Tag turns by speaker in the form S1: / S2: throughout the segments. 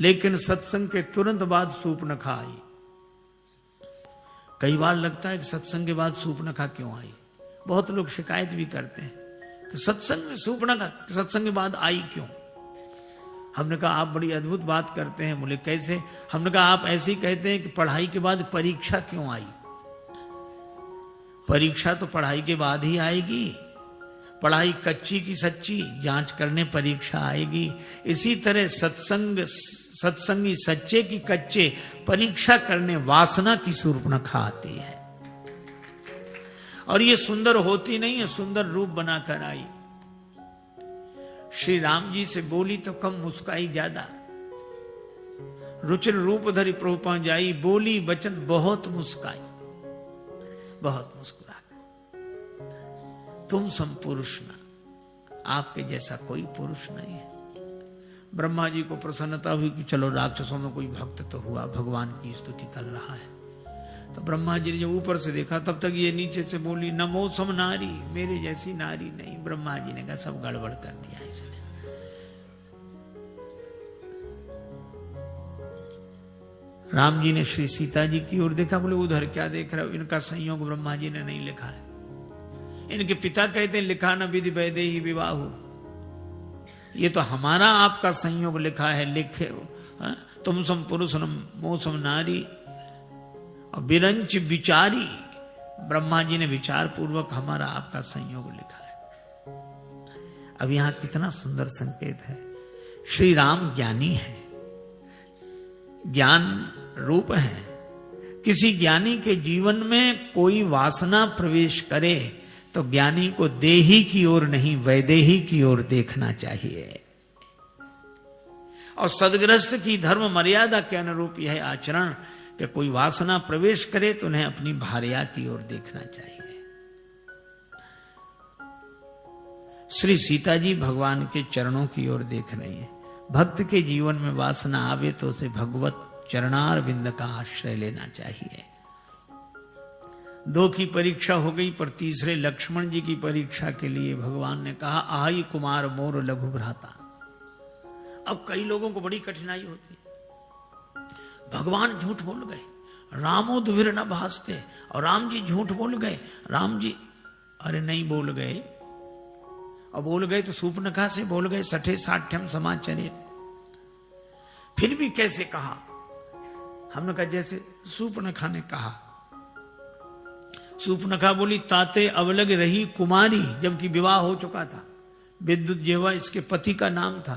S1: लेकिन सत्संग के तुरंत बाद सूर्पनखा आई। कई बार लगता है कि सत्संग के बाद सूर्पनखा क्यों आई। बहुत लोग शिकायत भी करते हैं कि सत्संग में सूर्पनखा सत्संग के बाद आई क्यों। हमने कहा आप बड़ी अद्भुत बात करते हैं। बोले कैसे। हमने कहा आप ऐसे ही कहते हैं कि पढ़ाई के बाद परीक्षा क्यों आई। परीक्षा तो पढ़ाई के बाद ही आएगी। पढ़ाई कच्ची की सच्ची, जांच करने परीक्षा आएगी। इसी तरह सत्संगी सच्चे की कच्चे, परीक्षा करने वासना की सूर्पनखा आती है। और ये सुंदर होती नहीं है, सुंदर रूप बनाकर आई। श्री राम जी से बोली तो कम, मुस्काई ज्यादा। रुचिर रूप धरि प्रभु पहुंच जाई, बोली वचन बहुत मुस्काई, बहुत मुस्कुरा। तुम सम पुरुष न, आपके जैसा कोई पुरुष नहीं है। ब्रह्मा जी को प्रसन्नता हुई कि चलो राक्षसों में कोई भक्त तो हुआ, भगवान की स्तुति कर रहा है। तो ब्रह्मा जी ने जब ऊपर से देखा तब तक ये नीचे से बोली नमो सम नारी, मेरे जैसी नारी नहीं। ब्रह्मा जी ने कहा सब गड़बड़ कर दिया इसने। राम जी ने श्री सीता जी की ओर देखा, बोले उधर क्या देख रहे हो। इनका संयोग ब्रह्मा जी ने नहीं लिखा है। इनके पिता कहते हैं लिखा न विधि वैदेही विवाह। ये तो हमारा आपका संयोग लिखा है। लिखे तुम सम पुरुष मो सम नारी और बिरंच विचारी। ब्रह्मा जी ने विचार पूर्वक हमारा आपका संयोग लिखा है। अब यहां कितना सुंदर संकेत है। श्री राम ज्ञानी है, ज्ञान रूप है। किसी ज्ञानी के जीवन में कोई वासना प्रवेश करे तो ज्ञानी को देही की ओर नहीं, वैदेही की ओर देखना चाहिए। और सदग्रस्त की धर्म मर्यादा के अनुरूप यह आचरण कि कोई वासना प्रवेश करे तो उन्हें अपनी भार्या की ओर देखना चाहिए। श्री सीता जी भगवान के चरणों की ओर देख रही हैं। भक्त के जीवन में वासना आवे तो उसे भगवत चरणार विंद का आश्रय लेना चाहिए। दो की परीक्षा हो गई, पर तीसरे लक्ष्मण जी की परीक्षा के लिए भगवान ने कहा आई कुमार मोर लघु भ्राता। अब कई लोगों को बड़ी कठिनाई होती है। भगवान झूठ बोल गए, रामो दुविर न भासते, और राम जी झूठ बोल गए। राम जी अरे नहीं बोल गए, और बोल गए तो सूर्पनखा से बोल गए, सठे साठ्यम समाचर्य। फिर भी कैसे कहा। हमने कहा जैसे सूर्पनखा ने कहा। सूर्पनखा बोली ताते अवलग रही कुमारी, जबकि विवाह हो चुका था। विद्युत जेवा इसके पति का नाम था,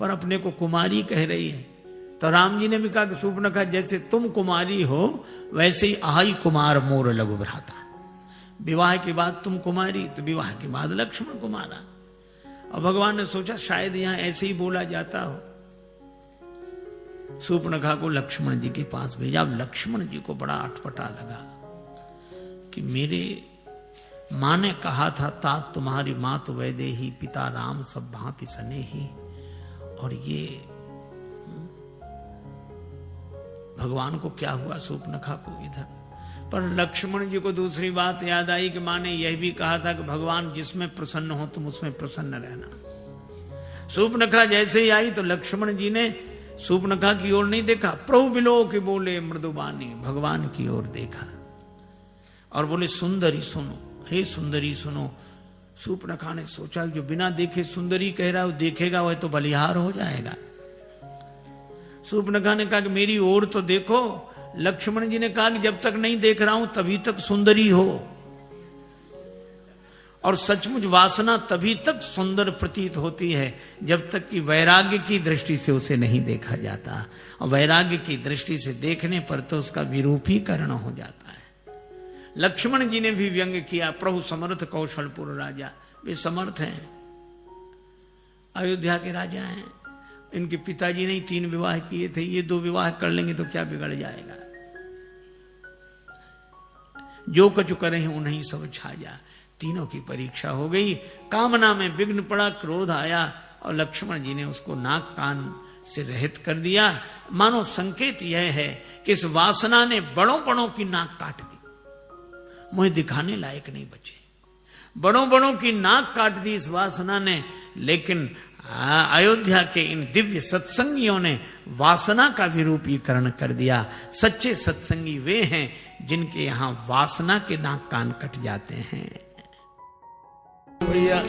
S1: पर अपने को कुमारी कह रही है। तो राम जी ने भी कहा कि सूर्पनखा जैसे तुम कुमारी हो वैसे ही आई कुमार मोर लघु भ्राता। विवाह के बाद तुम कुमारी, तो विवाह के बाद लक्ष्मण कुमारा। और भगवान ने सोचा शायद यहां ऐसे ही बोला जाता हो। सूर्पनखा को लक्ष्मण जी के पास भेजा। अब लक्ष्मण जी को बड़ा अटपटा लगा कि मेरे माँ ने कहा था तात तुम्हारी मात वैदेही, पिता राम सब भांति सनेही, और ये भगवान को क्या हुआ सूर्पनखा को इधर। पर लक्ष्मण जी को दूसरी बात याद आई कि माँ ने यह भी कहा था कि भगवान जिसमें प्रसन्न हो तुम उसमें प्रसन्न रहना। सूर्पनखा जैसे ही आई तो लक्ष्मण जी ने सूर्पनखा की ओर नहीं देखा, प्रभु बिलो के बोले मृदुबानी, भगवान की ओर देखा और बोले सुंदरी सुनो, हे सुंदरी सुनो। सूर्पनखा ने सोचा जो बिना देखे सुंदरी कह रहा है, वो देखेगा वह तो बलिहार हो जाएगा। सूर्पनखा ने कहा कि मेरी ओर तो देखो। लक्ष्मण जी ने कहा कि जब तक नहीं देख रहा हूं तभी तक सुंदरी हो, और सचमुच वासना तभी तक सुंदर प्रतीत होती है जब तक कि वैराग्य की दृष्टि से उसे नहीं देखा जाता। और वैराग्य की दृष्टि से देखने पर तो उसका विरूपीकरण हो जाता है। लक्ष्मण जी ने भी व्यंग किया, प्रभु समर्थ कौशलपुर राजा। वे समर्थ हैं, अयोध्या के राजा हैं। इनके पिताजी ने 3 विवाह किए थे, ये 2 विवाह कर लेंगे तो क्या बिगड़ जाएगा। जो कछु करें उन्हीं सब छाया। तीनों की परीक्षा हो गई। कामना में विघ्न पड़ा, क्रोध आया, और लक्ष्मण जी ने उसको नाक कान से रहित कर दिया। मानो संकेत यह है कि इस वासना ने बड़ों बड़ों की नाक काट दी, मुझे दिखाने लायक नहीं बचे। बड़ों बड़ों की नाक काट दी इस वासना ने, लेकिन अयोध्या के इन दिव्य सत्संगियों ने वासना का विरूपीकरण कर दिया। सच्चे सत्संगी वे हैं जिनके यहां वासना के नाक कान कट जाते हैं। भैया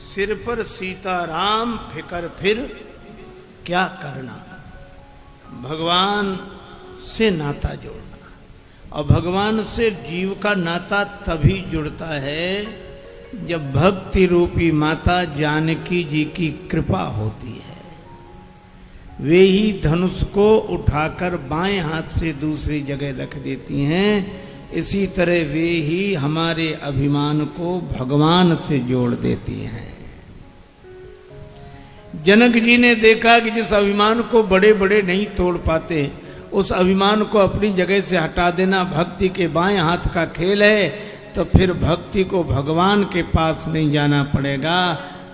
S1: सिर पर सीताराम फिकर फिर क्या करना, भगवान से नाता जोड़ना। और भगवान से जीव का नाता तभी जुड़ता है जब भक्ति रूपी माता जानकी जी की कृपा होती है। वे ही धनुष को उठाकर बाएं हाथ से दूसरी जगह रख देती हैं। इसी तरह वे ही हमारे अभिमान को भगवान से जोड़ देती हैं। जनक जी ने देखा कि जिस अभिमान को बड़े बड़े नहीं तोड़ पाते, उस अभिमान को अपनी जगह से हटा देना भक्ति के बाएं हाथ का खेल है। तो फिर भक्ति को भगवान के पास नहीं जाना पड़ेगा,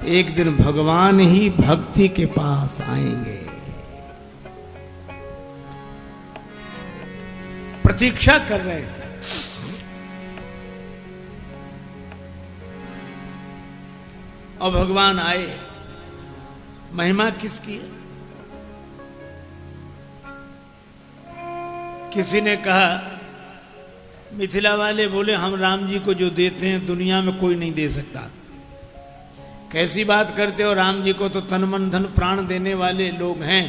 S1: एक दिन भगवान ही भक्ति के पास आएंगे। प्रतीक्षा कर रहे हैं। और भगवान आए। महिमा किसकी है? किसी ने कहा, मिथिला वाले बोले हम राम जी को जो देते हैं दुनिया में कोई नहीं दे सकता। कैसी बात करते हो, राम जी को तो तन मन धन प्राण देने वाले लोग हैं,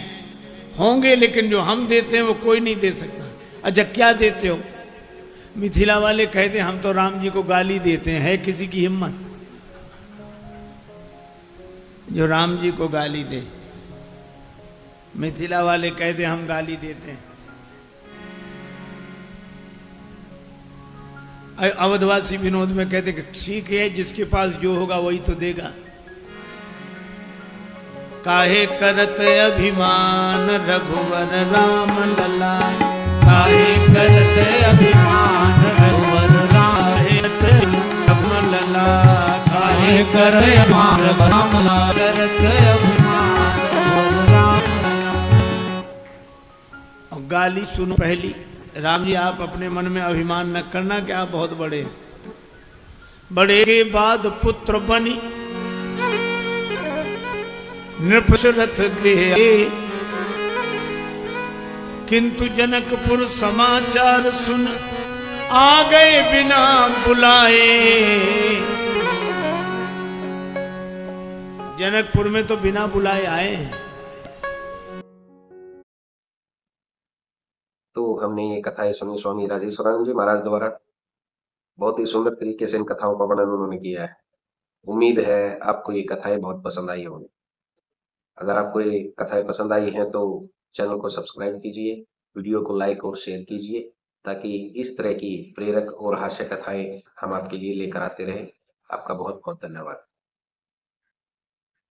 S1: होंगे, लेकिन जो हम देते हैं वो कोई नहीं दे सकता। अच्छा क्या देते हो? मिथिला वाले कहते हम तो राम जी को गाली देते हैं। है किसी की हिम्मत जो राम जी को गाली दे? मिथिला वाले कहते हम गाली देते हैं। अवधवासी विनोद में कहते कि ठीक है, जिसके पास जो होगा वही तो देगा। काहे करत अभिमान रघुवर राम लला, काहे करत अभिमान रघुवर राम लला, काहे करत अभिमान राम लला, करत अभिमान रघुवर राम लला। और गाली सुनो पहली, राम जी आप अपने मन में अभिमान न करना कि आप बहुत बड़े। बड़े के बाद पुत्र बनी नृपशरथ गृह, किंतु जनकपुर समाचार सुन आ गए बिना बुलाए। जनकपुर में तो बिना बुलाए आए हैं।
S2: तो हमने ये कथाएं सुनी स्वामी राजेश्वरानंद जी महाराज द्वारा। बहुत ही सुंदर तरीके से इन कथाओं का वर्णन उन्होंने किया है। उम्मीद है आपको ये कथाएं बहुत पसंद आई होंगी। अगर आपको ये कथाएं पसंद आई हैं तो चैनल को सब्सक्राइब कीजिए, वीडियो को लाइक और शेयर कीजिए, ताकि इस तरह की प्रेरक और हास्य कथाएं हम आपके लिए लेकर आते रहें। आपका बहुत बहुत धन्यवाद।